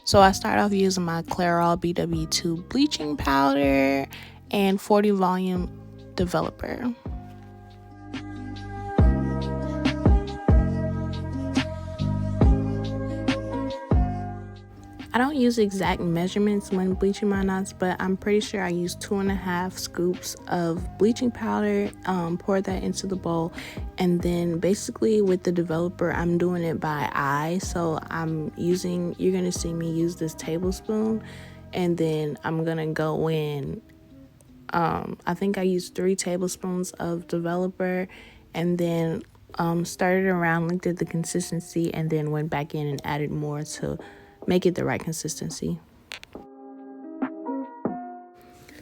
So I start off using my Clairol BW2 bleaching powder and 40 volume developer. I don't use exact measurements when bleaching my knots, but I'm pretty sure I use 2.5 scoops of bleaching powder, pour that into the bowl, and then basically with the developer, I'm doing it by eye. So you're gonna see me use this tablespoon, and then I'm gonna go in, I think I used 3 tablespoons of developer, and then started around, looked at the consistency, and then went back in and added more to make it the right consistency.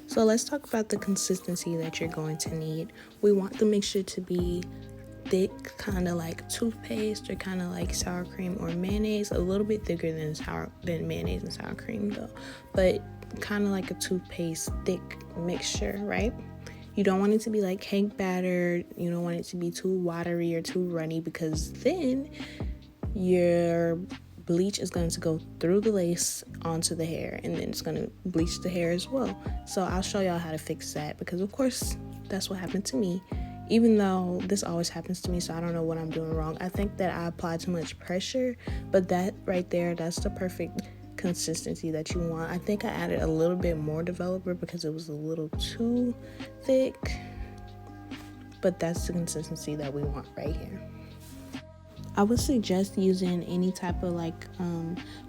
So let's talk about the consistency that you're going to need. We want the mixture to be thick, kind of like toothpaste or kind of like sour cream or mayonnaise, a little bit thicker than mayonnaise and sour cream though, but kind of like a toothpaste thick mixture, right? You don't want it to be like cake batter. You don't want it to be too watery or too runny, because then your bleach is going to go through the lace onto the hair, and then it's going to bleach the hair as well. So I'll show y'all how to fix that, because of course that's what happened to me, even though this always happens to me, so I don't know what I'm doing wrong. I think that I applied too much pressure, but that right there, that's the perfect consistency that you want. I think I added a little bit more developer because it was a little too thick, but that's the consistency that we want right here. I would suggest using any type of like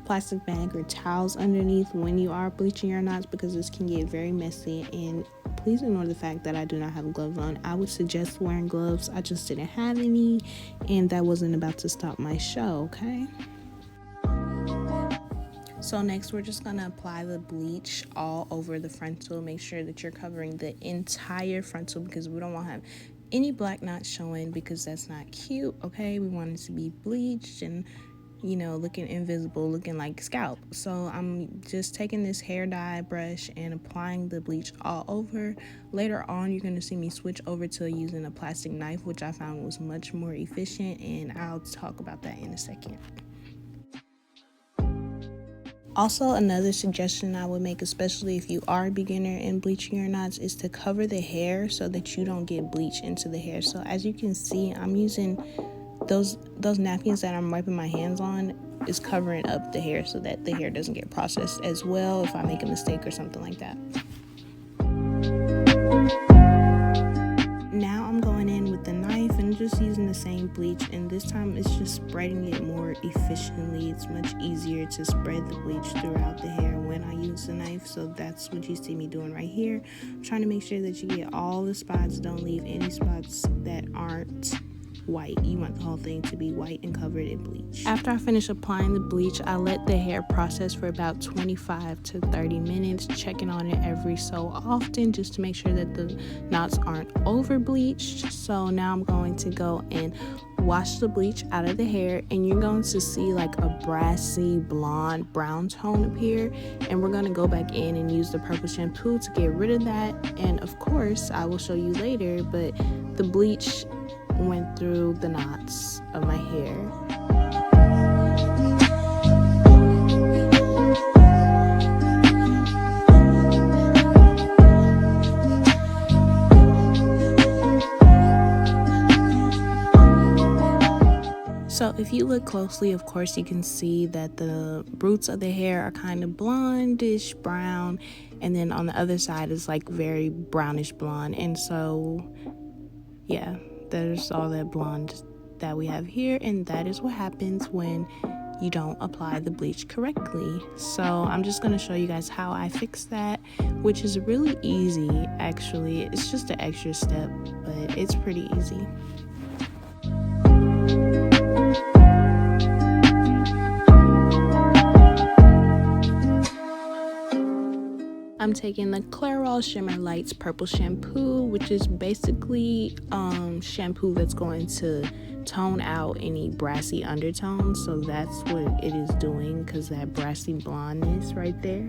plastic bag or towels underneath when you are bleaching your knots, because this can get very messy. And please ignore the fact that I do not have gloves on. I would suggest wearing gloves. I just didn't have any, and that wasn't about to stop my show, okay? So next we're just gonna apply the bleach all over the frontal. Make sure that you're covering the entire frontal, because we don't want to have any black knots showing, because that's not cute, okay? We want it to be bleached and, you know, looking invisible, looking like scalp. So I'm just taking this hair dye brush and applying the bleach all over. Later on, you're going to see me switch over to using a plastic knife, which I found was much more efficient, and I'll talk about that in a second. Also, another suggestion I would make, especially if you are a beginner in bleaching your knots, is to cover the hair so that you don't get bleach into the hair. So as you can see, I'm using those napkins that I'm wiping my hands on is covering up the hair so that the hair doesn't get processed as well if I make a mistake or something like that. Now I'm going in with the knife and just using the same bleach, and this time it's just spreading it more efficiently. It's much easier to spread the bleach throughout the hair when I use the knife, so that's what you see me doing right here. I'm trying to make sure that you get all the spots. Don't leave any spots that aren't white. You want the whole thing to be white and covered in bleach. After I finish applying the bleach, I let the hair process for about 25 to 30 minutes, checking on it every so often just to make sure that the knots aren't over bleached. So now I'm going to go and wash the bleach out of the hair, and you're going to see like a brassy blonde brown tone appear, and we're going to go back in and use the purple shampoo to get rid of that. And of course I will show you later, but the bleach went through the knots of my hair. So if you look closely, of course, you can see that the roots of the hair are kind of blondish brown, and then on the other side is like very brownish blonde. And so yeah, there's all that blonde that we have here, and that is what happens when you don't apply the bleach correctly. So I'm just going to show you guys how I fix that, which is really easy actually. It's just an extra step, but it's pretty easy. I'm taking the Clairol Shimmer Lights Purple Shampoo, which is basically shampoo that's going to tone out any brassy undertones. So that's what it is doing, because that brassy blondness right there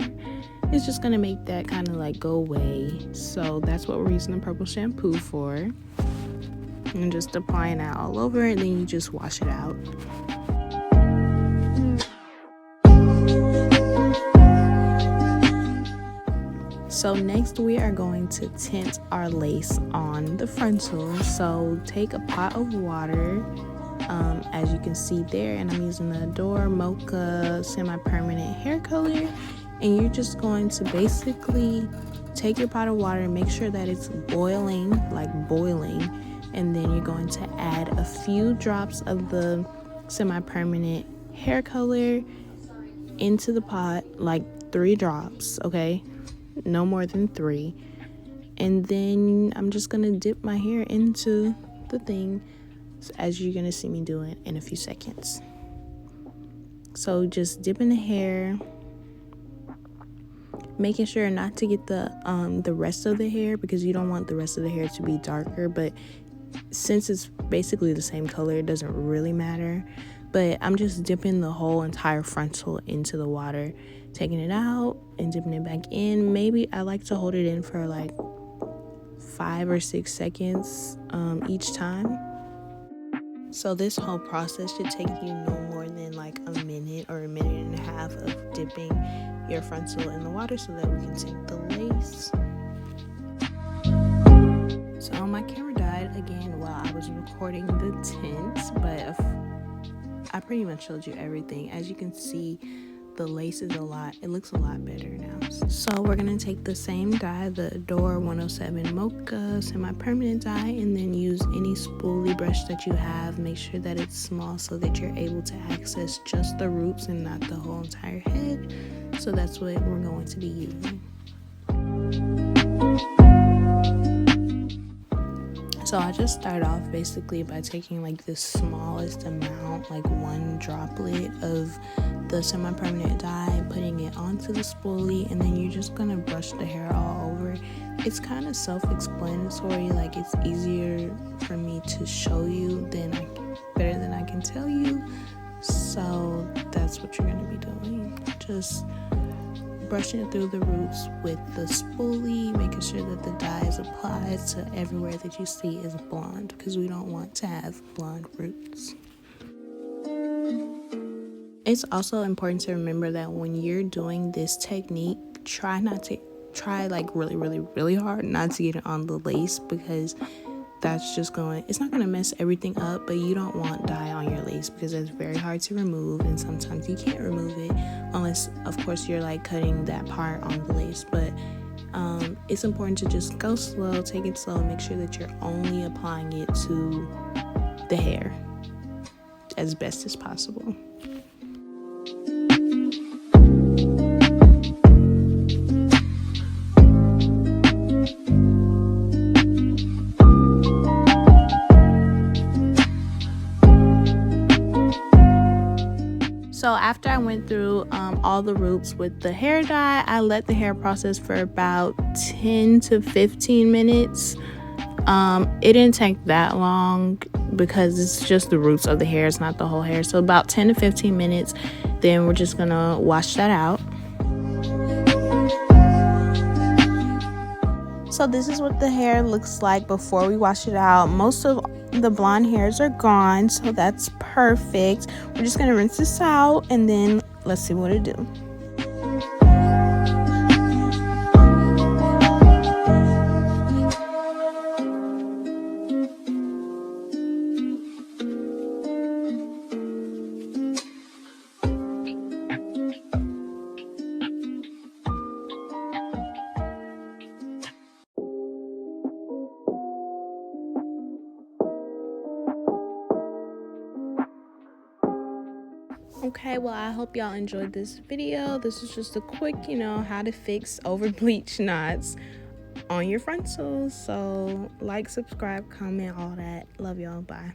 is just going to make that kind of like go away. So that's what we're using the purple shampoo for. And just applying that all over, and then you just wash it out. So next we are going to tint our lace on the frontal. So take a pot of water, as you can see there, and I'm using the WOC Mocha semi-permanent hair color, and you're just going to basically take your pot of water and make sure that it's boiling, like boiling, and then you're going to add a few drops of the semi-permanent hair color into the pot, like 3 drops, okay? No more than 3. And then I'm just gonna dip my hair into the thing, as you're gonna see me do it in a few seconds. So just dipping the hair, making sure not to get the rest of the hair, because you don't want the rest of the hair to be darker, but since it's basically the same color, it doesn't really matter. But I'm just dipping the whole entire frontal into the water, taking it out and dipping it back in. Maybe I like to hold it in for like 5 or 6 seconds each time. So this whole process should take you no more than like a minute or a minute and a half of dipping your frontal in the water so that we can tint the lace. So my camera died again while I was recording the tints, but I pretty much showed you everything. As you can see, the lace is it looks a lot better now. So we're gonna take the same dye, the WOC 107 Mocha semi-permanent dye, and then use any spoolie brush that you have. Make sure that it's small so that you're able to access just the roots and not the whole entire head. So that's what we're going to be using. So I just start off basically by taking like the smallest amount, like 1 droplet of the semi-permanent dye, putting it onto the spoolie, and then you're just gonna brush the hair all over. It's kind of self-explanatory, like it's easier for me to show you better than I can tell you. So that's what you're gonna be doing. Just brushing it through the roots with the spoolie, making sure that the dye is applied to everywhere that you see is blonde, because we don't want to have blonde roots. It's also important to remember that when you're doing this technique, try like really hard not to get it on the lace, because that's just it's not gonna mess everything up. But you don't want dye on your lace, because it's very hard to remove, and sometimes you can't remove it unless of course you're like cutting that part on the lace. But it's important to just go slow, take it slow, make sure that you're only applying it to the hair as best as possible. So after I went through all the roots with the hair dye, I let the hair process for about 10 to 15 minutes. It didn't take that long because it's just the roots of the hair, it's not the whole hair. So about 10 to 15 minutes, then we're just gonna wash that out. So this is what the hair looks like before we wash it out. Most of the blonde hairs are gone, so that's perfect. We're just gonna rinse this out and then let's see what it do. Okay, well, I hope y'all enjoyed this video. This is just a quick, how to fix over bleach knots on your frontals. So like, subscribe, comment, all that. Love y'all. Bye.